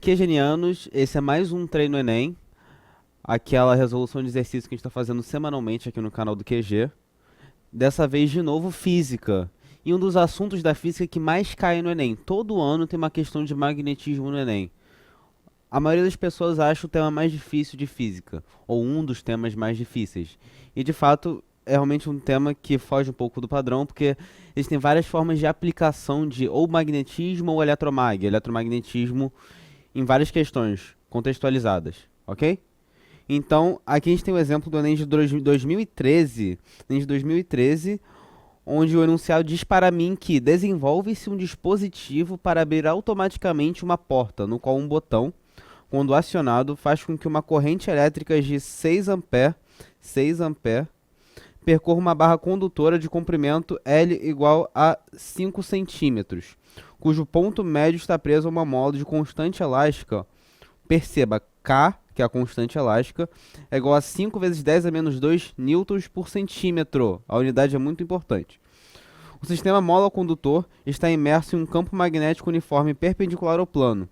QGenianos, esse é mais um treino Enem, aquela resolução de exercício que a gente está fazendo semanalmente aqui no canal do QG. Dessa vez, de novo, física. E um dos assuntos da física que mais cai no Enem. Todo ano tem uma questão de magnetismo no Enem. A maioria das pessoas acha o tema mais difícil de física, ou um dos temas mais difíceis. E, de fato, é realmente um tema que foge um pouco do padrão, porque existem várias formas de aplicação de ou magnetismo ou eletromagnetismo em várias questões contextualizadas, ok? Então, aqui a gente tem o exemplo do Enem de 2013, onde o enunciado diz para mim que desenvolve-se um dispositivo para abrir automaticamente uma porta, no qual um botão, quando acionado, faz com que uma corrente elétrica de 6 A percorra uma barra condutora de comprimento L igual a 5 centímetros, cujo ponto médio está preso a uma mola de constante elástica. Perceba, K, que é a constante elástica, é igual a 5 vezes 10 a menos 2 newtons por centímetro. A unidade é muito importante. O sistema mola-condutor está imerso em um campo magnético uniforme perpendicular ao plano.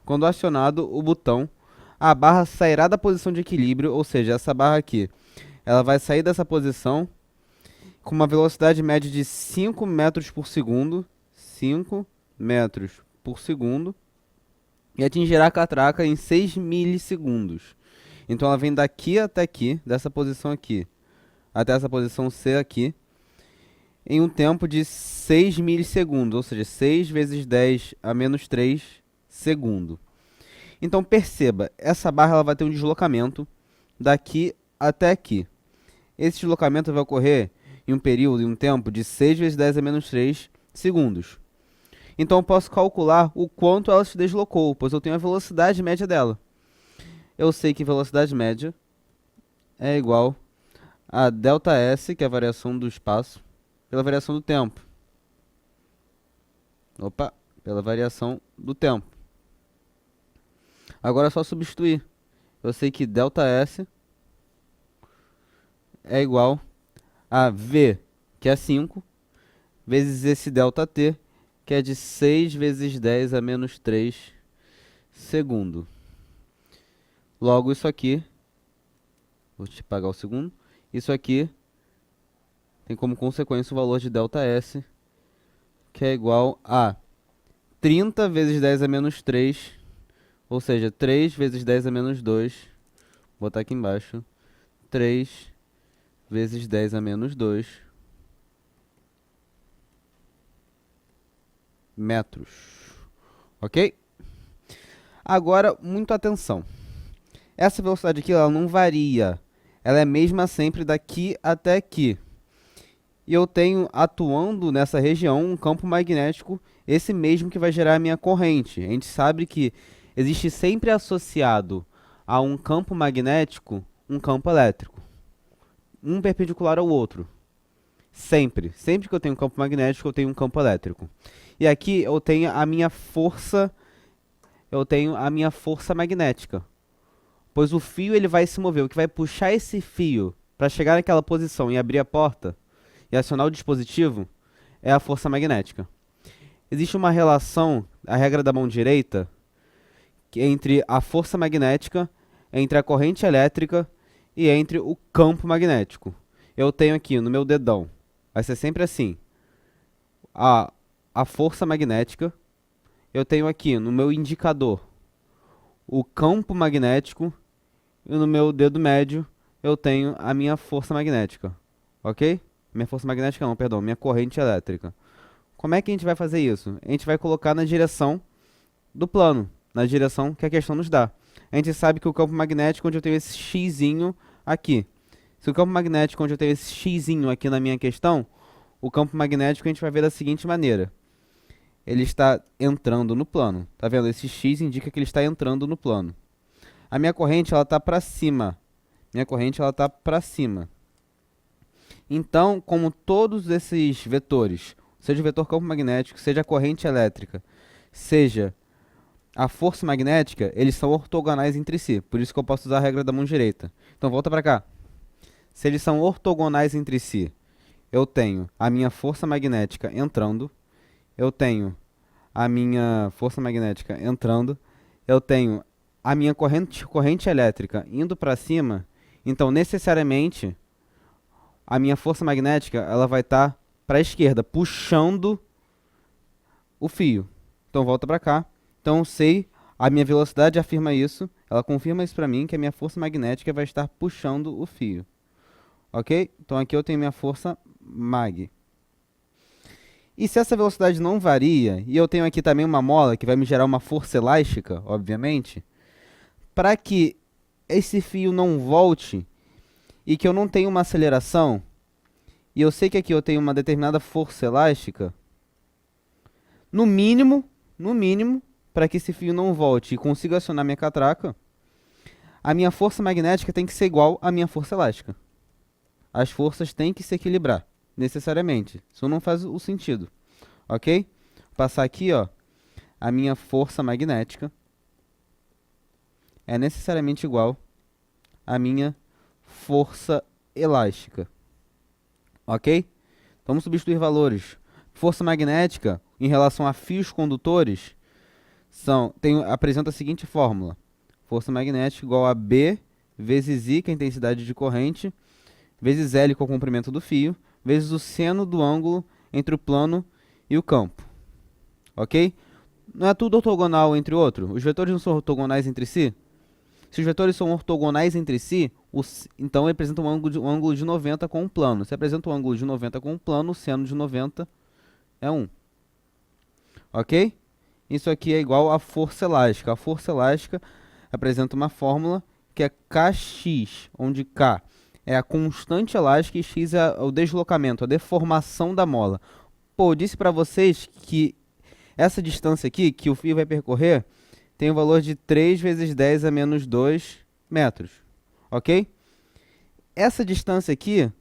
Quando acionado o botão, a barra sairá da posição de equilíbrio, ou seja, essa barra aqui, ela vai sair dessa posição com uma velocidade média de 5 metros por segundo, 5 metros por segundo, e atingirá a catraca em 6 milissegundos. Então ela vem daqui até aqui, dessa posição aqui, até essa posição C aqui, em um tempo de 6 milissegundos, ou seja, 6 vezes 10 a menos 3 segundo. Então perceba, essa barra ela vai ter um deslocamento daqui até aqui. Esse deslocamento vai ocorrer em um período, em um tempo de 6 vezes 10 a menos 3 segundos. Então eu posso calcular o quanto ela se deslocou, pois eu tenho a velocidade média dela. Eu sei que velocidade média é igual a ΔS, que é a variação do espaço, pela variação do tempo. Pela variação do tempo. Agora é só substituir. Eu sei que ΔS é igual a V, que é 5, vezes esse ΔT, que é de 6 vezes 10 a menos 3 segundo. Logo, isso aqui, vou te pagar o segundo, isso aqui tem como consequência o valor de ΔS, que é igual a 30 vezes 10 a menos 3, ou seja, 3 vezes 10 a menos 2, vou botar aqui embaixo, 3 vezes 10 a menos 2 metros, ok? Agora, muito atenção. Essa velocidade aqui, ela não varia. Ela é a mesma sempre daqui até aqui. E eu tenho, atuando nessa região, um campo magnético, esse mesmo que vai gerar a minha corrente. A gente sabe que existe sempre associado a um campo magnético, um campo elétrico. Um perpendicular ao outro. Sempre. Sempre que eu tenho um campo magnético, eu tenho um campo elétrico. E aqui eu tenho a minha força, magnética. Pois o fio ele vai se mover. O que vai puxar esse fio para chegar naquela posição e abrir a porta e acionar o dispositivo é a força magnética. Existe uma relação, a regra da mão direita, entre a força magnética, entre a corrente elétrica e entre o campo magnético. Eu tenho aqui no meu dedão, vai ser sempre assim, a força magnética. Eu tenho aqui no meu indicador o campo magnético e no meu dedo médio eu tenho a minha força magnética, ok? Minha força magnética não, perdão, minha corrente elétrica. Como é que a gente vai fazer isso? A gente vai colocar na direção do plano, na direção que a questão nos dá. A gente sabe que o campo magnético, onde eu tenho esse xzinho aqui. Se o campo magnético, onde eu tenho esse xzinho aqui na minha questão, o campo magnético a gente vai ver da seguinte maneira. Ele está entrando no plano. Tá vendo? Esse x indica que ele está entrando no plano. A minha corrente, ela está para cima. Então, como todos esses vetores, seja o vetor campo magnético, seja a corrente elétrica, seja a força magnética, eles são ortogonais entre si. Por isso que eu posso usar a regra da mão direita. Então volta para cá. Se eles são ortogonais entre si, eu tenho a minha força magnética entrando, eu tenho a minha força magnética entrando, eu tenho a minha corrente elétrica indo para cima, então necessariamente a minha força magnética ela vai estar para a esquerda, puxando o fio. Então volta para cá. Então eu sei, a minha velocidade afirma isso, ela confirma isso para mim, que a minha força magnética vai estar puxando o fio. Ok? Então aqui eu tenho minha força mag. E se essa velocidade não varia, e eu tenho aqui também uma mola que vai me gerar uma força elástica, obviamente, para que esse fio não volte e que eu não tenha uma aceleração, e eu sei que aqui eu tenho uma determinada força elástica, no mínimo, para que esse fio não volte e consiga acionar minha catraca, a minha força magnética tem que ser igual à minha força elástica. As forças têm que se equilibrar, necessariamente. Isso não faz o sentido, ok? Vou passar aqui, ó, a minha força magnética é necessariamente igual à minha força elástica, ok? Então, vamos substituir valores. Força magnética em relação a fios condutores apresenta a seguinte fórmula. Força magnética igual a B vezes I, que é a intensidade de corrente, vezes L, que é o comprimento do fio, vezes o seno do ângulo entre o plano e o campo. Ok? Não é tudo ortogonal entre o outro? Os vetores não são ortogonais entre si? Se os vetores são ortogonais entre si, então ele apresenta um ângulo de 90 com um plano. Se apresenta um ângulo de 90 com um plano, o seno de 90 é 1. Ok? Isso aqui é igual à força elástica. A força elástica apresenta uma fórmula que é Kx, onde K é a constante elástica e X é o deslocamento, a deformação da mola. Pô, eu disse para vocês que essa distância aqui, que o fio vai percorrer, tem o valor de 3 vezes 10 a menos 2 metros. Ok? Essa distância aqui,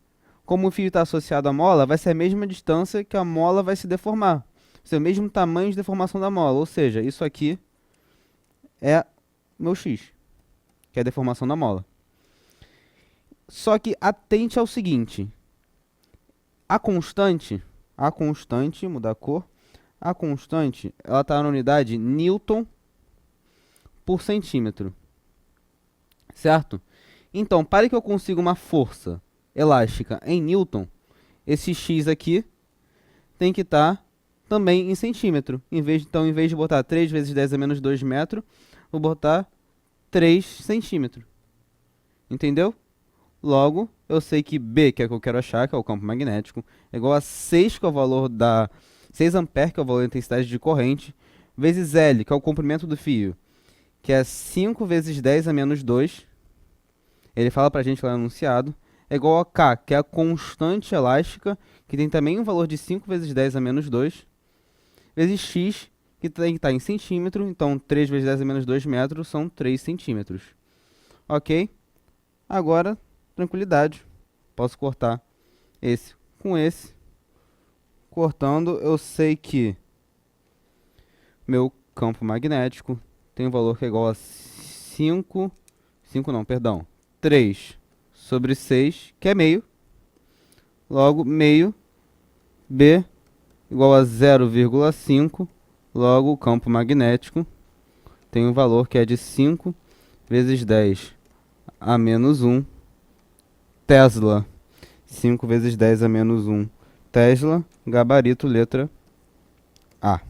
como o fio está associado à mola, vai ser a mesma distância que a mola vai se deformar. Vai ser o mesmo tamanho de deformação da mola. Ou seja, isso aqui é meu X, que é a deformação da mola. Só que atente ao seguinte, a constante, mudar a cor, a constante, ela está na unidade Newton por centímetro, certo? Então, para que eu consiga uma força elástica em Newton, esse X aqui tem que estar também em centímetro. Então, em vez de botar 3 vezes 10 a menos 2 metros, vou botar 3 centímetros. Entendeu? Logo, eu sei que B, que é o que eu quero achar, que é o campo magnético, é igual a 6, que é o valor da 6 ampere, que é o valor da intensidade de corrente, vezes L, que é o comprimento do fio, que é 5 vezes 10 a menos 2. Ele fala pra gente lá no enunciado, é igual a K, que é a constante elástica, que tem também um valor de 5 vezes 10 a menos 2, vezes X, que tem que estar em centímetro, então 3 vezes 10 a menos 2 metros são 3 centímetros. Ok? Agora, tranquilidade. Posso cortar esse com esse. Cortando, eu sei que meu campo magnético tem um valor que é igual a 3 sobre 6, que é meio. Logo, meio B igual a 0,5. Logo, o campo magnético tem um valor que é de 5 vezes 10 a menos 1 Tesla. 5 vezes 10 a menos 1 Tesla, gabarito, letra A.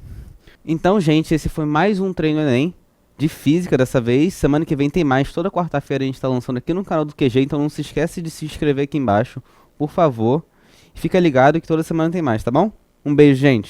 Então, gente, esse foi mais um treino Enem de física dessa vez. Semana que vem tem mais. Toda quarta-feira a gente está lançando aqui no canal do QG, então não se esquece de se inscrever aqui embaixo, por favor. Fica ligado que toda semana tem mais, tá bom? Um beijo, gente.